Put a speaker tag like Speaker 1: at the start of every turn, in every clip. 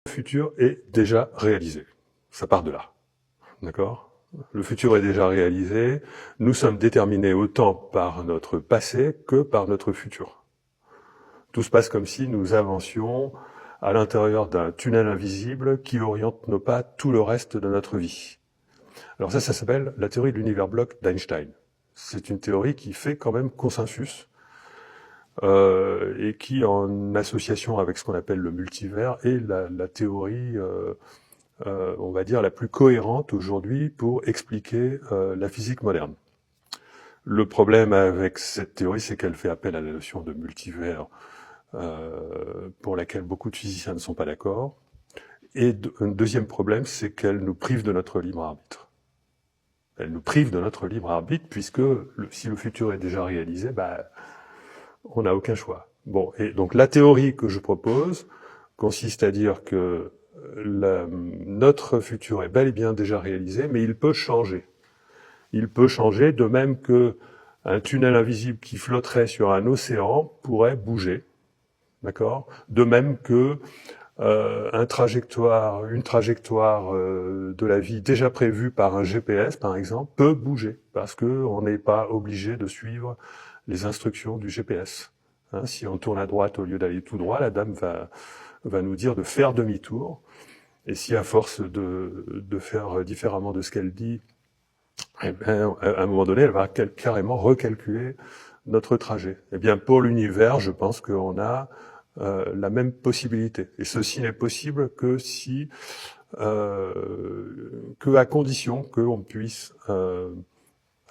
Speaker 1: Le futur est déjà réalisé. Ça part de là. D'accord ? Le futur est déjà réalisé. Nous sommes déterminés autant par notre passé que par notre futur. Tout se passe comme si nous avancions à l'intérieur d'un tunnel invisible qui oriente nos pas tout le reste de notre vie. Alors ça s'appelle la théorie de l'univers bloc d'Einstein. C'est une théorie qui fait quand même consensus et qui, en association avec ce qu'on appelle le multivers, est la théorie, on va dire, la plus cohérente aujourd'hui pour expliquer la physique moderne. Le problème avec cette théorie, c'est qu'elle fait appel à la notion de multivers, pour laquelle beaucoup de physiciens ne sont pas d'accord. Et un deuxième problème, c'est qu'elle nous prive de notre libre arbitre. Elle nous prive de notre libre arbitre, puisque si le futur est déjà réalisé, on n'a aucun choix. Bon, et donc la théorie que je propose consiste à dire que notre futur est bel et bien déjà réalisé, mais il peut changer. Il peut changer, de même que un tunnel invisible qui flotterait sur un océan pourrait bouger, d'accord ? De même que une trajectoire de la vie déjà prévue par un GPS, par exemple, peut bouger, parce que on n'est pas obligé de suivre les instructions du GPS. Hein, si on tourne à droite au lieu d'aller tout droit, la dame va nous dire de faire demi-tour. Et si à force de faire différemment de ce qu'elle dit, eh bien, à un moment donné, elle va carrément recalculer notre trajet. Eh bien, pour l'univers, je pense qu'on a la même possibilité. Et ceci n'est possible que si, que à condition qu'on puisse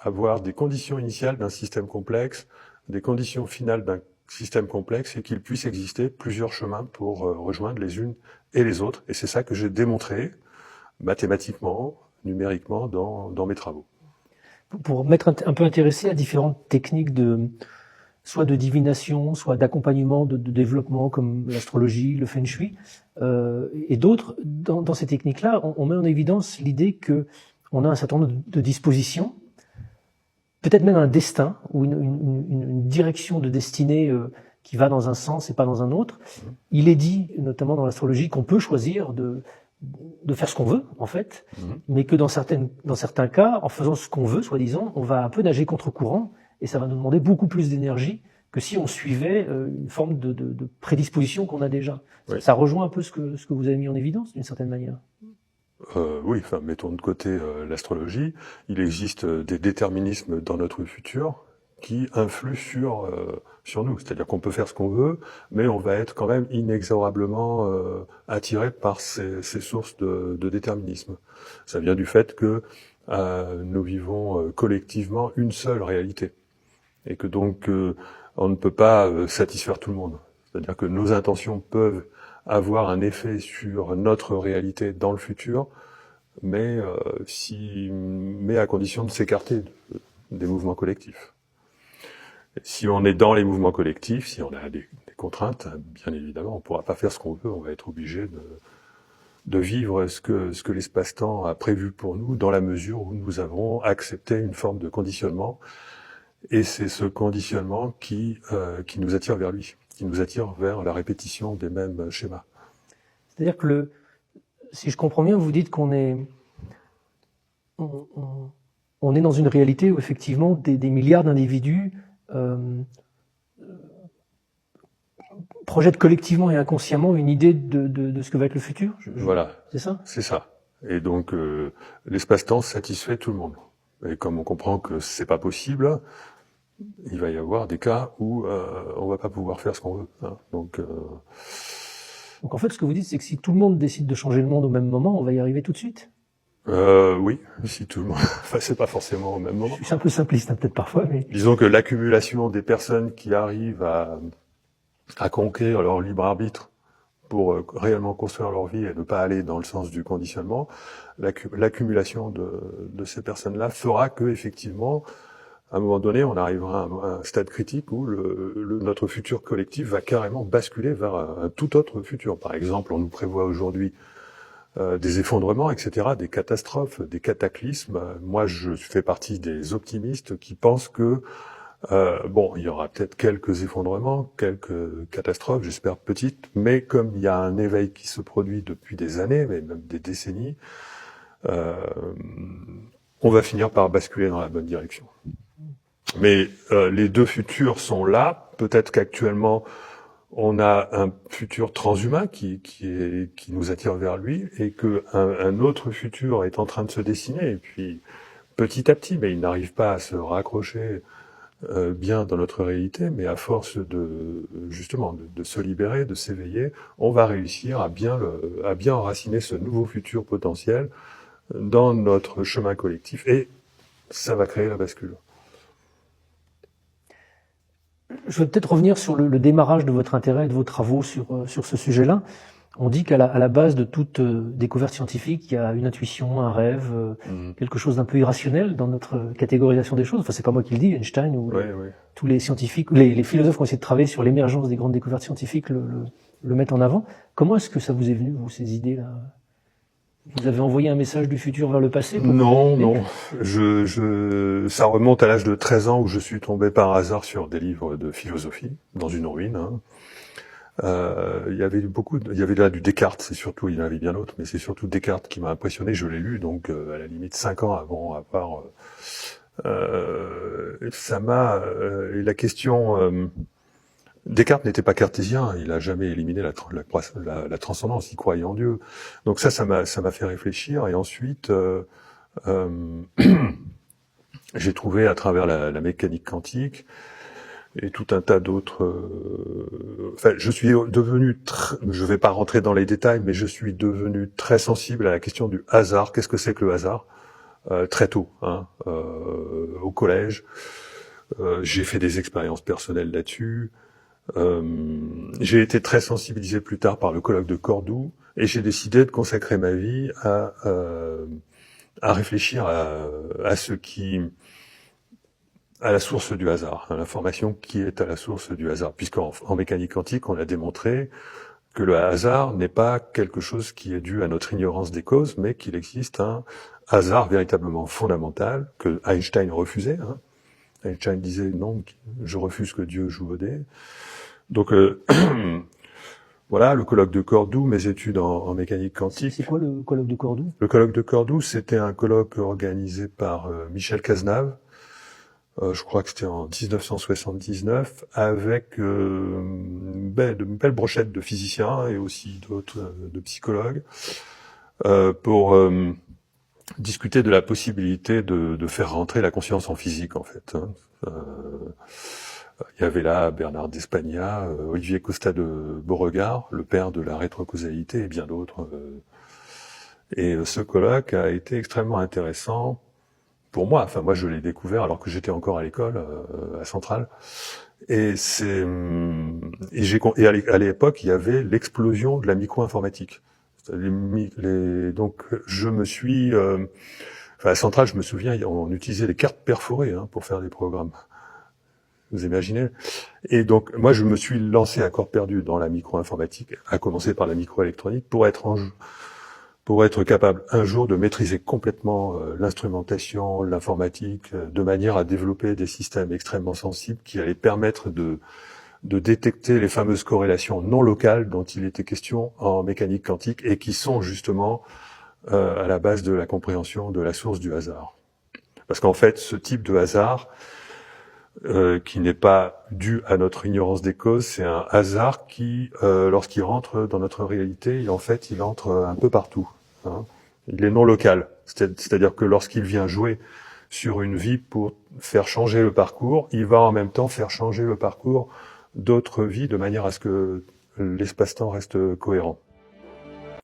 Speaker 1: avoir des conditions initiales d'un système complexe, des conditions finales d'un système complexe, et qu'il puisse exister plusieurs chemins pour rejoindre les unes et les autres. Et c'est ça que j'ai démontré mathématiquement, numériquement, dans mes travaux.
Speaker 2: Pour m'être un peu intéressé à différentes techniques soit de divination, soit d'accompagnement, de développement, comme l'astrologie, le feng shui, et d'autres, dans ces techniques-là, on met en évidence l'idée que on a un certain nombre de dispositions, peut-être même un destin ou une direction de destinée qui va dans un sens et pas dans un autre. Il est dit, notamment dans l'astrologie, qu'on peut choisir de faire ce qu'on veut, en fait, mais que dans certains cas, en faisant ce qu'on veut, soi-disant, on va un peu nager contre courant, et ça va nous demander beaucoup plus d'énergie que si on suivait une forme de prédisposition qu'on a déjà. Oui. Ça rejoint un peu ce que vous avez mis en évidence, d'une certaine manière.
Speaker 1: Oui, enfin, mettons de côté l'astrologie. Il existe des déterminismes dans notre futur qui influent sur nous. C'est-à-dire qu'on peut faire ce qu'on veut, mais on va être quand même inexorablement attiré par ces sources de déterminisme. Ça vient du fait que nous vivons collectivement une seule réalité. Et que donc on ne peut pas satisfaire tout le monde. C'est-à-dire que nos intentions peuvent avoir un effet sur notre réalité dans le futur, mais à condition de s'écarter des mouvements collectifs. Et si on est dans les mouvements collectifs, si on a des contraintes, bien évidemment, on ne pourra pas faire ce qu'on veut, on va être obligé de vivre ce que l'espace-temps a prévu pour nous, dans la mesure où nous avons accepté une forme de conditionnement. Et c'est ce conditionnement qui nous attire vers lui, qui nous attire vers la répétition des mêmes schémas.
Speaker 2: C'est-à-dire que si je comprends bien, vous dites qu'on est dans une réalité où effectivement des milliards d'individus projettent collectivement et inconsciemment une idée de ce que va être le futur.
Speaker 1: Voilà.
Speaker 2: C'est ça ?
Speaker 1: C'est ça. Et donc l'espace-temps satisfait tout le monde. Et comme on comprend que c'est pas possible, il va y avoir des cas où on va pas pouvoir faire ce qu'on veut. Hein. Donc
Speaker 2: en fait, ce que vous dites, c'est que si tout le monde décide de changer le monde au même moment, on va y arriver tout de suite ?
Speaker 1: Oui, si tout le monde. Enfin, c'est pas forcément au même moment.
Speaker 2: Je suis un peu simpliste, hein, peut-être parfois, mais.
Speaker 1: Disons que l'accumulation des personnes qui arrivent à conquérir leur libre arbitre pour réellement construire leur vie et ne pas aller dans le sens du conditionnement, l'accumulation de ces personnes-là fera que effectivement, à un moment donné, on arrivera à un stade critique où notre futur collectif va carrément basculer vers un tout autre futur. Par exemple, on nous prévoit aujourd'hui des effondrements, etc., des catastrophes, des cataclysmes. Moi, je fais partie des optimistes qui pensent que Bon, il y aura peut-être quelques effondrements, quelques catastrophes, j'espère petites, mais comme il y a un éveil qui se produit depuis des années, mais même des décennies, on va finir par basculer dans la bonne direction. Mais les deux futurs sont là. Peut-être qu'actuellement, on a un futur transhumain qui nous attire vers lui, et que un autre futur est en train de se dessiner. Et puis, petit à petit, mais il n'arrive pas à se raccrocher bien dans notre réalité, mais à force de justement de se libérer, de s'éveiller, on va réussir à bien enraciner ce nouveau futur potentiel dans notre chemin collectif, et ça va créer la bascule.
Speaker 2: Je vais peut-être revenir sur le démarrage de votre intérêt et de vos travaux sur ce sujet-là. On dit qu'à la base de toute découverte scientifique, il y a une intuition, un rêve, quelque chose d'un peu irrationnel dans notre catégorisation des choses. Enfin, c'est pas moi qui le dis, Einstein ou tous les scientifiques, les philosophes qui ont essayé de travailler sur l'émergence des grandes découvertes scientifiques le mettent en avant. Comment est-ce que ça vous est venu, vous, ces idées-là? Vous avez envoyé un message du futur vers le passé?
Speaker 1: Non. Ça remonte à l'âge de 13 ans où je suis tombé par hasard sur des livres de philosophie dans une ruine. Il y avait là du Descartes, il y en avait bien d'autres, mais c'est surtout Descartes qui m'a impressionné. Je l'ai lu donc à la limite 5 ans avant avoir. Ça m'a. Et la question. Descartes n'était pas cartésien, il a jamais éliminé la transcendance, il croyait en Dieu. Donc ça m'a fait réfléchir, et ensuite j'ai trouvé à travers la mécanique quantique et tout un tas d'autres. Enfin, je suis devenu, je vais pas rentrer dans les détails, mais je suis devenu très sensible à la question du hasard. Qu'est-ce que c'est que le hasard? Très tôt, au collège, j'ai fait des expériences personnelles là-dessus. J'ai été très sensibilisé plus tard par le colloque de Cordoue, et j'ai décidé de consacrer ma vie à réfléchir à ce qui, à la source du hasard, à l'information qui est à la source du hasard, puisqu'en mécanique quantique, on a démontré que le hasard n'est pas quelque chose qui est dû à notre ignorance des causes, mais qu'il existe un hasard véritablement fondamental que Einstein refusait. Einstein disait non, je refuse que Dieu joue au dé. Donc voilà, le colloque de Cordoue, mes études en mécanique quantique.
Speaker 2: C'est quoi le colloque de Cordoue?
Speaker 1: Le colloque de Cordoue, c'était un colloque organisé par Michel Cazenave. Je crois que c'était en 1979, avec une belle brochette de physiciens et aussi d'autres de psychologues, pour discuter de la possibilité de faire rentrer la conscience en physique, en fait. Il y avait là Bernard d'Espagna, Olivier Costa de Beauregard, le père de la rétrocausalité, et bien d'autres. Et ce colloque a été extrêmement intéressant pour moi. Enfin, moi, je l'ai découvert alors que j'étais encore à l'école, à Centrale. Et à l'époque, il y avait l'explosion de la micro-informatique. Donc, je me suis... à Centrale, je me souviens, on utilisait les cartes perforées pour faire des programmes. Vous imaginez? Et donc, moi, je me suis lancé à corps perdu dans la micro-informatique, à commencer par la microélectronique, pour être capable un jour de maîtriser complètement l'instrumentation, l'informatique, de manière à développer des systèmes extrêmement sensibles qui allaient permettre de détecter les fameuses corrélations non locales dont il était question en mécanique quantique, et qui sont justement à la base de la compréhension de la source du hasard. Parce qu'en fait, ce type de hasard, qui n'est pas dû à notre ignorance des causes, c'est un hasard qui, lorsqu'il rentre dans notre réalité, il entre un peu partout. Il est non local, c'est-à-dire que lorsqu'il vient jouer sur une vie pour faire changer le parcours, il va en même temps faire changer le parcours d'autres vies de manière à ce que l'espace-temps reste cohérent.